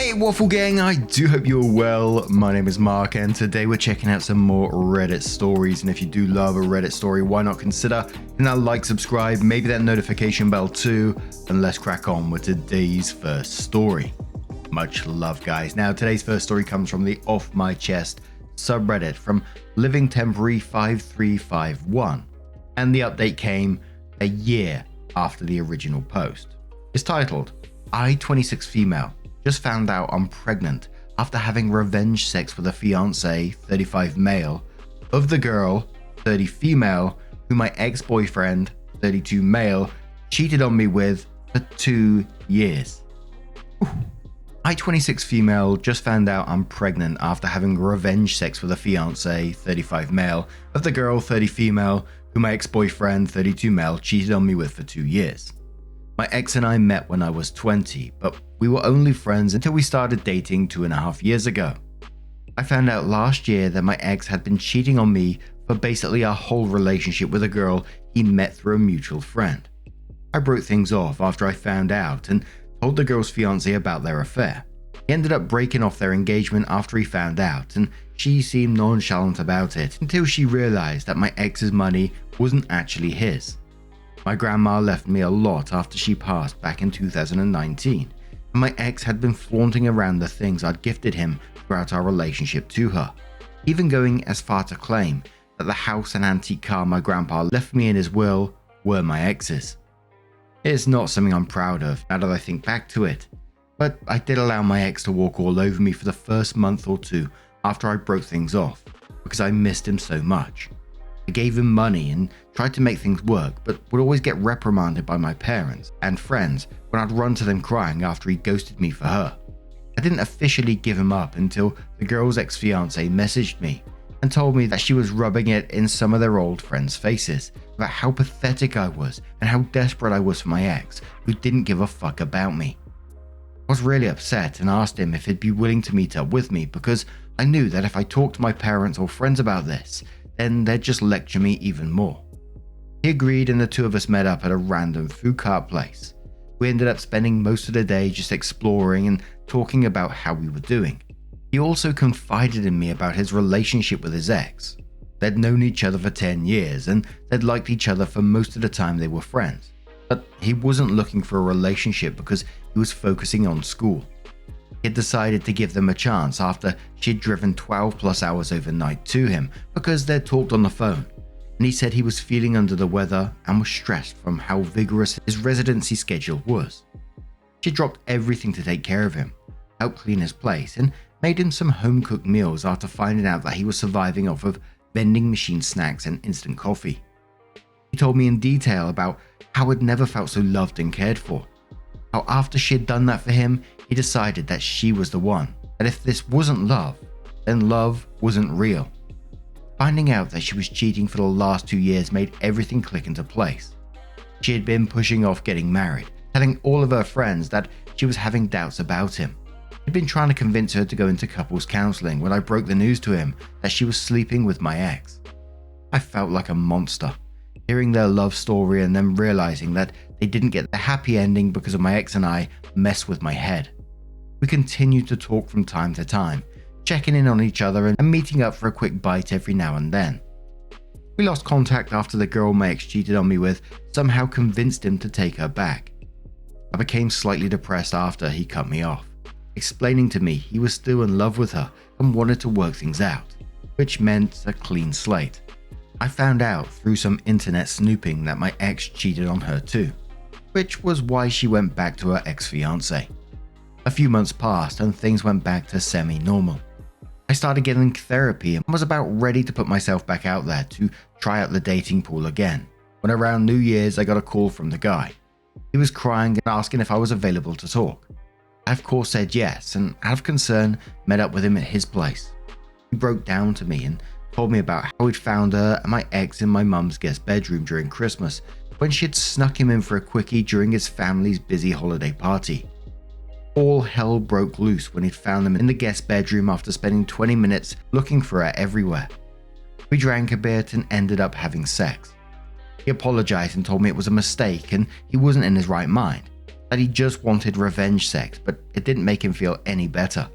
Hey Waffle Gang, I do hope you're well. My name is Mark and today we're checking out some more Reddit stories, and if you do love a Reddit story, why not consider hitting that like, subscribe, maybe that notification bell too, and let's crack on with today's first story. Much love guys. Now today's first story comes from the Off My Chest subreddit from Living Temporary 5351, and the update came a year after the original post. It's titled, I, 26 female, just found out I'm pregnant after having revenge sex with a fiance, 35 male, of the girl, 30 female, who my ex-boyfriend, 32 male, cheated on me with for 2 years. Ooh. I, 26 female, just found out I'm pregnant after having revenge sex with a fiance, 35 male, of the girl, 30 female, who my ex-boyfriend, 32 male, cheated on me with for 2 years. My ex and I met when I was 20, but we were only friends until we started dating 2.5 years ago. I found out last year that my ex had been cheating on me for basically our whole relationship with a girl he met through a mutual friend. I broke things off after I found out and told the girl's fiance about their affair. He ended up breaking off their engagement after he found out, and she seemed nonchalant about it until she realized that my ex's money wasn't actually his. My grandma left me a lot after she passed back in 2019, and my ex had been flaunting around the things I'd gifted him throughout our relationship to her, even going as far to claim that the house and antique car my grandpa left me in his will were my ex's. It's not something I'm proud of now that I think back to it, but I did allow my ex to walk all over me for the first month or two after I broke things off because I missed him so much. I gave him money and tried to make things work, but would always get reprimanded by my parents and friends when I'd run to them crying after he ghosted me for her. I didn't officially give him up until the girl's ex-fiance messaged me and told me that she was rubbing it in some of their old friends' faces about how pathetic I was and how desperate I was for my ex, who didn't give a fuck about me. I was really upset and asked him if he'd be willing to meet up with me because I knew that if I talked to my parents or friends about this, then they'd just lecture me even more. He agreed and the two of us met up at a random food cart place. We ended up spending most of the day just exploring and talking about how we were doing. He also confided in me about his relationship with his ex. They'd known each other for 10 years and they'd liked each other for most of the time they were friends. But he wasn't looking for a relationship because he was focusing on school. He had decided to give them a chance after she had driven 12 plus hours overnight to him because they'd talked on the phone, and he said he was feeling under the weather and was stressed from how vigorous his residency schedule was. She dropped everything to take care of him, helped clean his place, and made him some home-cooked meals after finding out that he was surviving off of vending machine snacks and instant coffee. He told me in detail about how he'd never felt so loved and cared for. How after she had done that for him, he decided that she was the one, that if this wasn't love, then love wasn't real. Finding out that she was cheating for the last 2 years made everything click into place. She had been pushing off getting married, telling all of her friends that she was having doubts about him. He'd been trying to convince her to go into couples counseling when I broke the news to him that she was sleeping with my ex. I felt like a monster, hearing their love story and then realizing that they didn't get the happy ending because of my ex and I messed with my head. We continued to talk from time to time, checking in on each other and meeting up for a quick bite every now and then. We lost contact after the girl my ex cheated on me with somehow convinced him to take her back. I became slightly depressed after he cut me off, explaining to me he was still in love with her and wanted to work things out, which meant a clean slate. I found out through some internet snooping that my ex cheated on her too, which was why she went back to her ex-fiance. A few months passed and things went back to semi-normal. I started getting therapy and was about ready to put myself back out there to try out the dating pool again, when around New Year's I got a call from the guy. He was crying and asking if I was available to talk. I of course said yes and out of concern met up with him at his place. He broke down to me and told me about how he'd found her and my ex in my mum's guest bedroom during Christmas when she had snuck him in for a quickie during his family's busy holiday party. All hell broke loose when he'd found them in the guest bedroom after spending 20 minutes looking for her everywhere. We drank a bit and ended up having sex. He apologized and told me it was a mistake and he wasn't in his right mind. that he just wanted revenge sex, but it didn't make him feel any better.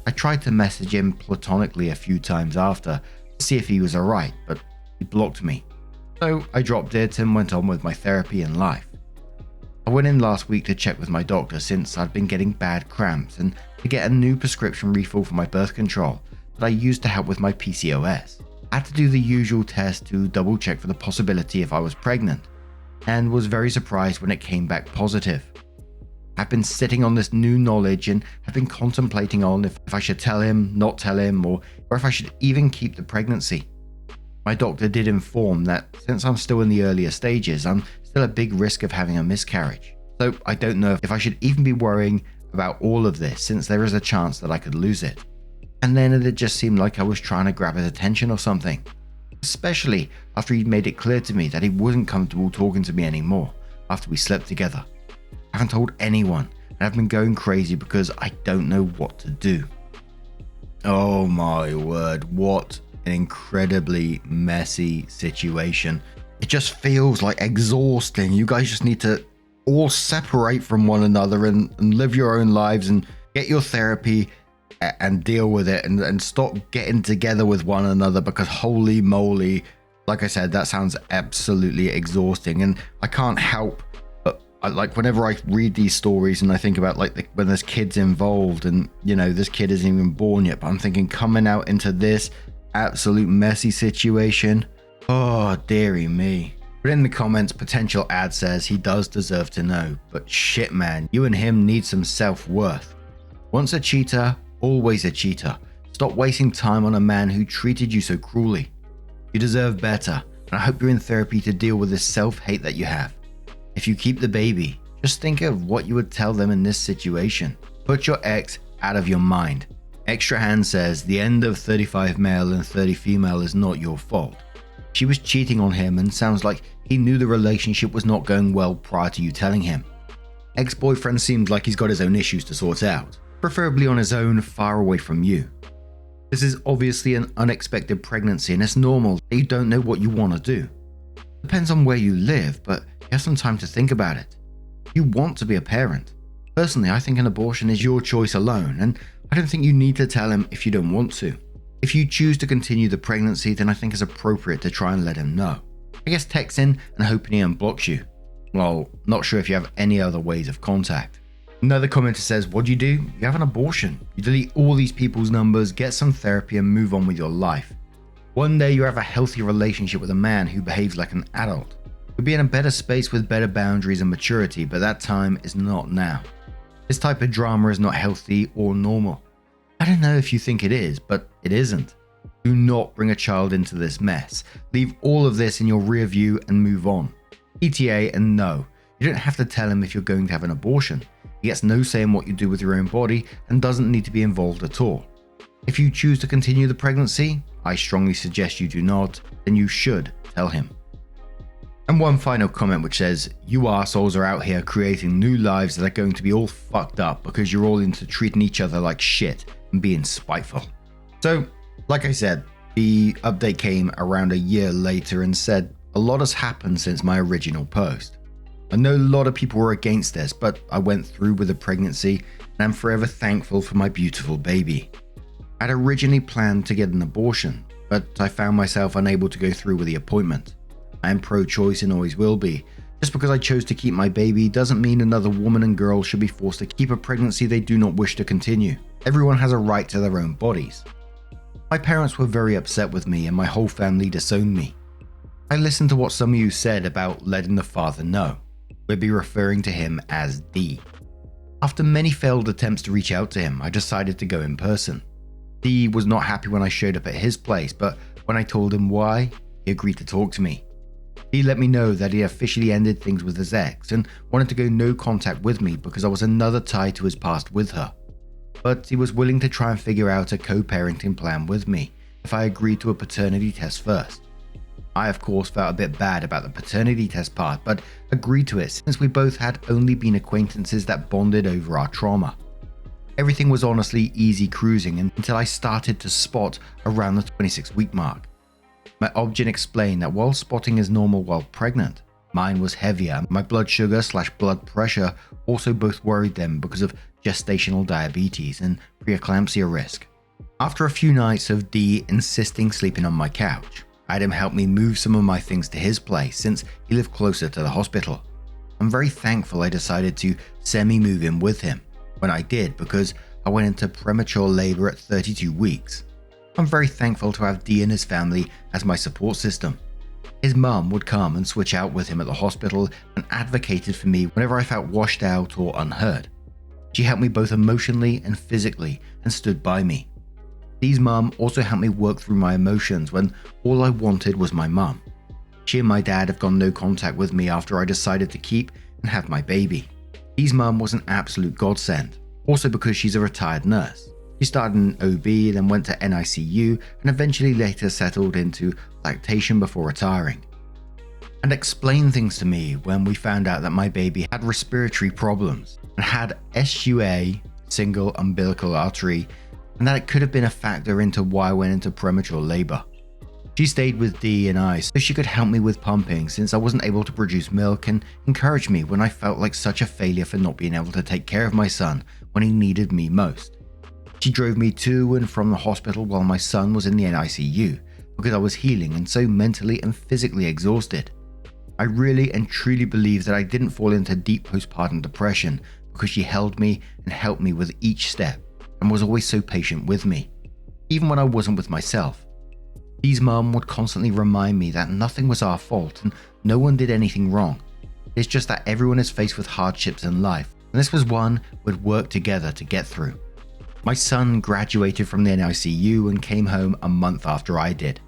I tried to message him platonically a few times after to see if he was alright, but he blocked me. So I dropped it and went on with my therapy and life. I went in last week to check with my doctor since I'd been getting bad cramps and to get a new prescription refill for my birth control that I used to help with my PCOS. I had to do the usual test to double check for the possibility if I was pregnant, and was very surprised when it came back positive. I've been sitting on this new knowledge and have been contemplating on if I should tell him, not tell him, or if I should even keep the pregnancy. My doctor did inform that since I'm still in the earlier stages, I'm still at big risk of having a miscarriage. So I don't know if I should even be worrying about all of this since there is a chance that I could lose it. And then it just seemed like I was trying to grab his attention or something. Especially after he'd made it clear to me that he wasn't comfortable talking to me anymore after we slept together. I haven't told anyone and I've been going crazy because I don't know what to do. Oh my word, what an incredibly messy situation. It just feels like exhausting. You guys just need to all separate from one another and live your own lives and get your therapy and deal with it and stop getting together with one another, because holy moly, like I said, that sounds absolutely exhausting. And I can't help but like whenever I read these stories and I think about when there's kids involved and this kid isn't even born yet, but I'm thinking coming out into this absolute messy situation, oh dearie me. But in the comments, Potential Ad says he does deserve to know, but shit man, you and him need some self-worth. Once a cheater, always a cheater. Stop wasting time on a man who treated you so cruelly. You deserve better, and I hope you're in therapy to deal with this self-hate that you have. If you keep the baby, just think of what you would tell them in this situation. Put your ex out of your mind. Extra Hand says the end of 35 male and 30 female is not your fault. She was cheating on him and sounds like he knew the relationship was not going well prior to you telling him. Ex-boyfriend seems like he's got his own issues to sort out, preferably on his own, far away from you. This is obviously an unexpected pregnancy and it's normal that you don't know what you want to do. Depends on where you live, but you have some time to think about it. You want to be a parent. Personally, I think an abortion is your choice alone, and I don't think you need to tell him if you don't want to. If you choose to continue the pregnancy, then I think it's appropriate to try and let him know. I guess text in and hoping he unblocks you. Well, not sure if you have any other ways of contact. Another commenter says, what do? You have an abortion. You delete all these people's numbers, get some therapy and move on with your life. One day you have a healthy relationship with a man who behaves like an adult. You'll be in a better space with better boundaries and maturity, but that time is not now. This type of drama is not healthy or normal. I don't know if you think it is, but it isn't. Do not bring a child into this mess. Leave all of this in your rear view and move on. ETA and no, you don't have to tell him if you're going to have an abortion. He gets no say in what you do with your own body and doesn't need to be involved at all. If you choose to continue the pregnancy, I strongly suggest you do not, then you should tell him. And one final comment which says, you arseholes are out here creating new lives that are going to be all fucked up because you're all into treating each other like shit and being spiteful. So, like I said, the update came around a year later and said a lot has happened since my original post. I know a lot of people were against this, but I went through with the pregnancy and I'm forever thankful for my beautiful baby. I'd originally planned to get an abortion, but I found myself unable to go through with the appointment. I am pro-choice and always will be. Just because I chose to keep my baby doesn't mean another woman and girl should be forced to keep a pregnancy they do not wish to continue. Everyone has a right to their own bodies. My parents were very upset with me and my whole family disowned me. I listened to what some of you said about letting the father know. We'd be referring to him as D. After many failed attempts to reach out to him, I decided to go in person. D was not happy when I showed up at his place, but when I told him why, he agreed to talk to me. He let me know that he officially ended things with his ex and wanted to go no contact with me because I was another tie to his past with her. But he was willing to try and figure out a co-parenting plan with me if I agreed to a paternity test first. I of course felt a bit bad about the paternity test part, but agreed to it since we both had only been acquaintances that bonded over our trauma. Everything was honestly easy cruising until I started to spot around the 26-week mark. My obgyn explained that while spotting is normal while pregnant, Mine was heavier. My blood sugar/blood pressure also both worried them because of gestational diabetes and preeclampsia risk. After a few nights of Dee insisting sleeping on my couch, I had him help me move some of my things to his place since he lived closer to the hospital. I'm very thankful I decided to semi-move in with him when I did, because I went into premature labor at 32 weeks. I'm very thankful to have Dee and his family as my support system. His mum would come and switch out with him at the hospital and advocated for me whenever I felt washed out or unheard. She helped me both emotionally and physically and stood by me. Dee's mum also helped me work through my emotions when all I wanted was my mum. She and my dad have gone no contact with me after I decided to keep and have my baby. Dee's mum was an absolute godsend, also because she's a retired nurse. She started in OB, then went to NICU, and eventually later settled into lactation before retiring. And explained things to me when we found out that my baby had respiratory problems and had SUA, single umbilical artery, and that it could have been a factor into why I went into premature labor. She stayed with Dee and I so she could help me with pumping since I wasn't able to produce milk, and encouraged me when I felt like such a failure for not being able to take care of my son when he needed me most. She drove me to and from the hospital while my son was in the NICU because I was healing and so mentally and physically exhausted. I really and truly believe that I didn't fall into deep postpartum depression because she held me and helped me with each step and was always so patient with me, even when I wasn't with myself. Dee's mum would constantly remind me that nothing was our fault and no one did anything wrong. It's just that everyone is faced with hardships in life, and this was one we'd work together to get through. My son graduated from the NICU and came home a month after I did.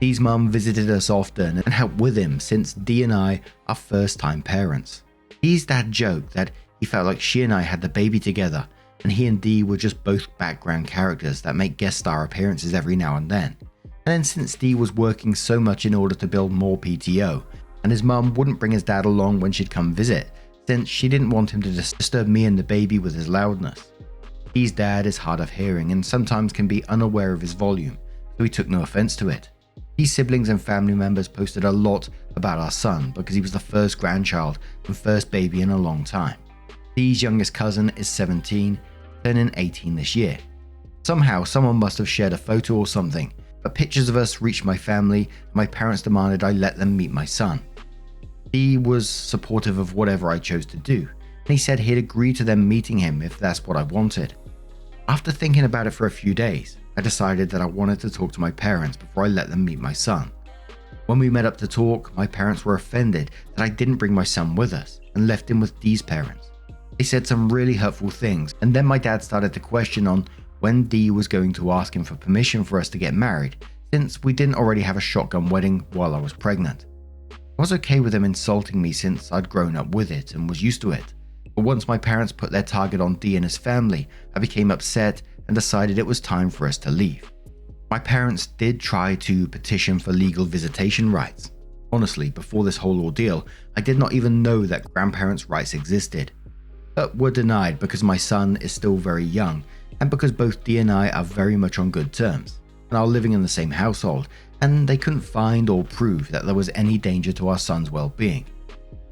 Dee's mum visited us often and helped with him since Dee and I are first-time parents. Dee's dad joked that he felt like she and I had the baby together, and he and Dee were just both background characters that make guest star appearances every now and then. And then since Dee was working so much in order to build more PTO, and his mum wouldn't bring his dad along when she'd come visit, since she didn't want him to disturb me and the baby with his loudness. Dee's dad is hard of hearing and sometimes can be unaware of his volume, so he took no offense to it. Dee's siblings and family members posted a lot about our son because he was the first grandchild and first baby in a long time. Dee's youngest cousin is 17, turning 18 this year. Somehow someone must have shared a photo or something, but pictures of us reached my family and my parents demanded I let them meet my son. Dee was supportive of whatever I chose to do, and he said he'd agree to them meeting him if that's what I wanted. After thinking about it for a few days, I decided that I wanted to talk to my parents before I let them meet my son. When we met up to talk, my parents were offended that I didn't bring my son with us and left him with Dee's parents. They said some really hurtful things, and then my dad started to question on when Dee was going to ask him for permission for us to get married, since we didn't already have a shotgun wedding while I was pregnant. I was okay with him insulting me since I'd grown up with it and was used to it. But once my parents put their target on Dee and his family, I became upset and decided it was time for us to leave. My parents did try to petition for legal visitation rights. Honestly, before this whole ordeal, I did not even know that grandparents' rights existed, but were denied because my son is still very young and because both Dee and I are very much on good terms and are living in the same household, and they couldn't find or prove that there was any danger to our son's well-being.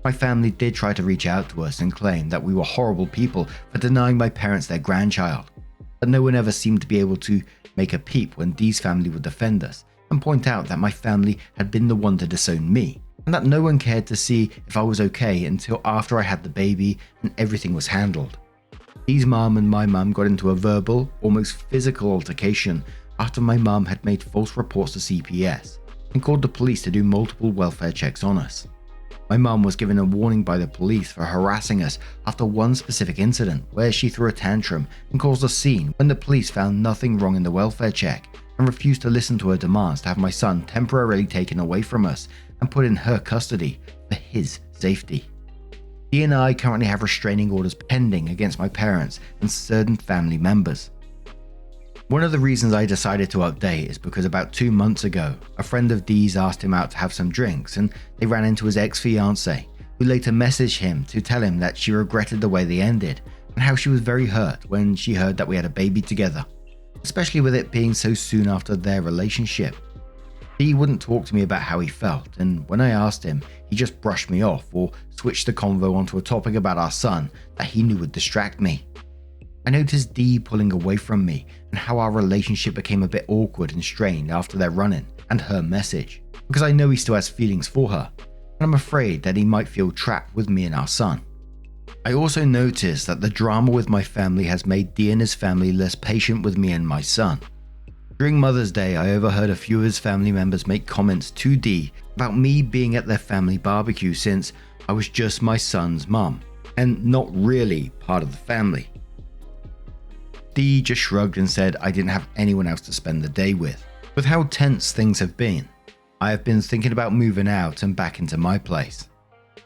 My family did try to reach out to us and claim that we were horrible people for denying my parents their grandchild, but no one ever seemed to be able to make a peep when Dee's family would defend us and point out that my family had been the one to disown me, and that no one cared to see if I was okay until after I had the baby and everything was handled. Dee's mum and my mum got into a verbal, almost physical altercation after my mum had made false reports to CPS and called the police to do multiple welfare checks on us. My mum was given a warning by the police for harassing us after one specific incident where she threw a tantrum and caused a scene when the police found nothing wrong in the welfare check and refused to listen to her demands to have my son temporarily taken away from us and put in her custody for his safety. Dee and I currently have restraining orders pending against my parents and certain family members. One of the reasons I decided to update is because about 2 months ago, a friend of Dee's asked him out to have some drinks and they ran into his ex-fiance, who later messaged him to tell him that she regretted the way they ended and how she was very hurt when she heard that we had a baby together, especially with it being so soon after their relationship. He wouldn't talk to me about how he felt, and when I asked him, he just brushed me off or switched the convo onto a topic about our son that he knew would distract me. I noticed Dee pulling away from me and how our relationship became a bit awkward and strained after their run-in and her message, because I know he still has feelings for her, and I'm afraid that he might feel trapped with me and our son. I also noticed that the drama with my family has made Dee and his family less patient with me and my son. During Mother's Day, I overheard a few of his family members make comments to Dee about me being at their family barbecue since I was just my son's mum, and not really part of the family. Dee just shrugged and said I didn't have anyone else to spend the day with. With how tense things have been, I have been thinking about moving out and back into my place.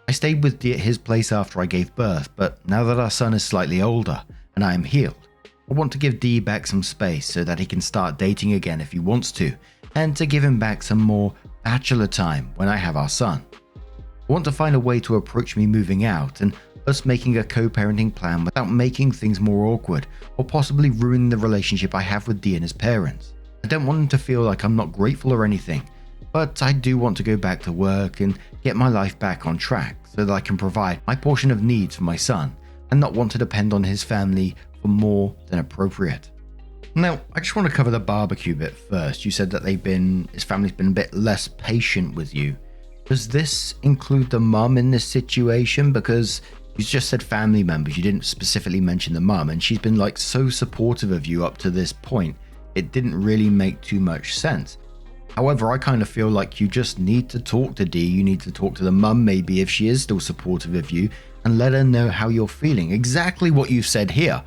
I stayed with Dee at his place after I gave birth, but now that our son is slightly older and I am healed, I want to give Dee back some space so that he can start dating again if he wants to, and to give him back some more bachelor time when I have our son. I want to find a way to approach me moving out and us making a co-parenting plan without making things more awkward or possibly ruining the relationship I have with Dee and his parents. I don't want him to feel like I'm not grateful or anything, but I do want to go back to work and get my life back on track so that I can provide my portion of needs for my son and not want to depend on his family for more than appropriate. Now, I just want to cover the barbecue bit first. You said that his family's been a bit less patient with you. Does this include the mum in this situation? Because you just said family members, you didn't specifically mention the mum, and she's been like so supportive of you up to this point. It didn't really make too much sense. However, I kind of feel like you just need to talk to Dee, you need to talk to the mum maybe if she is still supportive of you, and let her know how you're feeling. Exactly what you said here.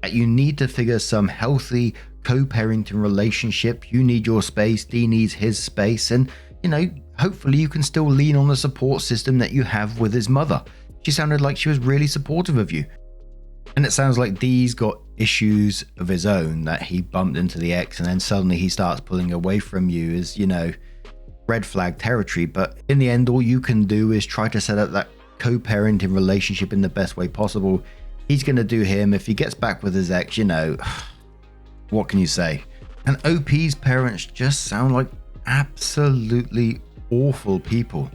That you need to figure some healthy co-parenting relationship. You need your space, Dee needs his space, and hopefully you can still lean on the support system that you have with his mother. She sounded like she was really supportive of you. And it sounds like Dee's got issues of his own, that he bumped into the ex and then suddenly he starts pulling away from you is, red flag territory. But in the end, all you can do is try to set up that co-parenting relationship in the best way possible. He's going to do him. If he gets back with his ex, what can you say? And OP's parents just sound like absolutely awful people.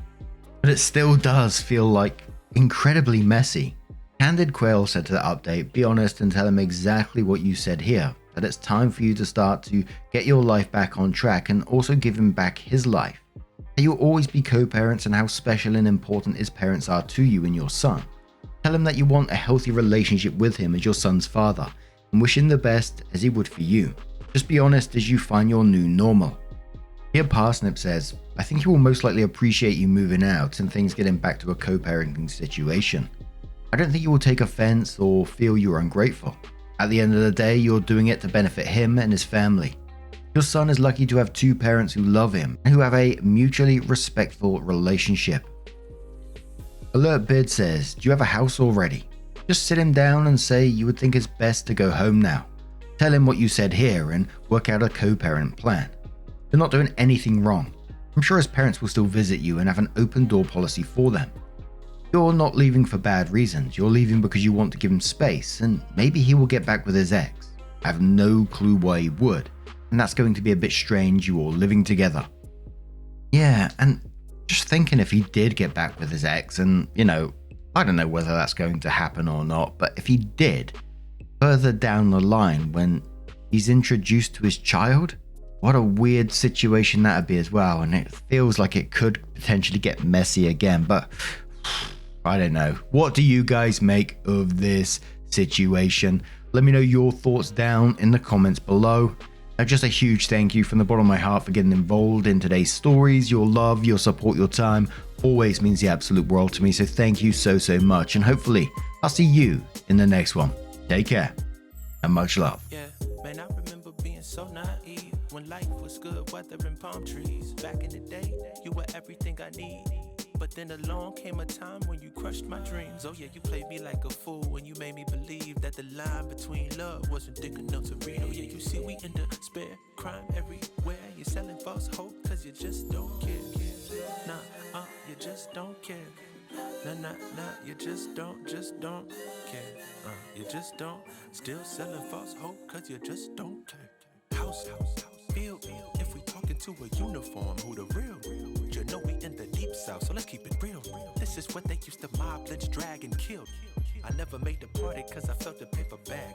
But it still does feel like incredibly messy. Candid Quail said to the update, be honest and tell him exactly what you said here, that it's time for you to start to get your life back on track and also give him back his life. That you'll always be co-parents and how special and important his parents are to you and your son. Tell him that you want a healthy relationship with him as your son's father and wish him the best as he would for you. Just be honest as you find your new normal. Here Parsnip says, I think he will most likely appreciate you moving out and things getting back to a co-parenting situation. I don't think you will take offense or feel you're ungrateful. At the end of the day, you're doing it to benefit him and his family. Your son is lucky to have two parents who love him and who have a mutually respectful relationship. Alert Bid says, do you have a house already? Just sit him down and say you would think it's best to go home now. Tell him what you said here and work out a co-parent plan. You're not doing anything wrong. I'm sure his parents will still visit you and have an open door policy for them. You're not leaving for bad reasons. You're leaving because you want to give him space, and maybe he will get back with his ex. I have no clue why he would, and that's going to be a bit strange, you all living together. Yeah, and just thinking if he did get back with his ex, and I don't know whether that's going to happen or not, but if he did, further down the line when he's introduced to his child, what a weird situation that would be as well, and it feels like it could potentially get messy again, but I don't know. What do you guys make of this situation? Let me know your thoughts down in the comments below. Just a huge thank you from the bottom of my heart for getting involved in today's stories. Your love, your support, your time always means the absolute world to me. So thank you so much. And hopefully I'll see you in the next one. Take care and much love. Yeah, man, I remember being so naive when life was good, weather and palm trees. Back in the day, you were everything I need. But then along came a time when you crushed my dreams. Oh yeah, you played me like a fool when you made me believe that the line between love wasn't thick enough to read. Oh yeah, you see we in despair, crime everywhere. You're selling false hope cause you just don't care. Nah, you just don't care. Nah, you just don't care. You just don't. Still selling false hope cause you just don't care. House, field, if we talking to a uniform, who the real? You know we in the deep south, so let's keep it real. This is what they used to mob, lynch, drag, and kill. I never made the party cause I felt the paper bag.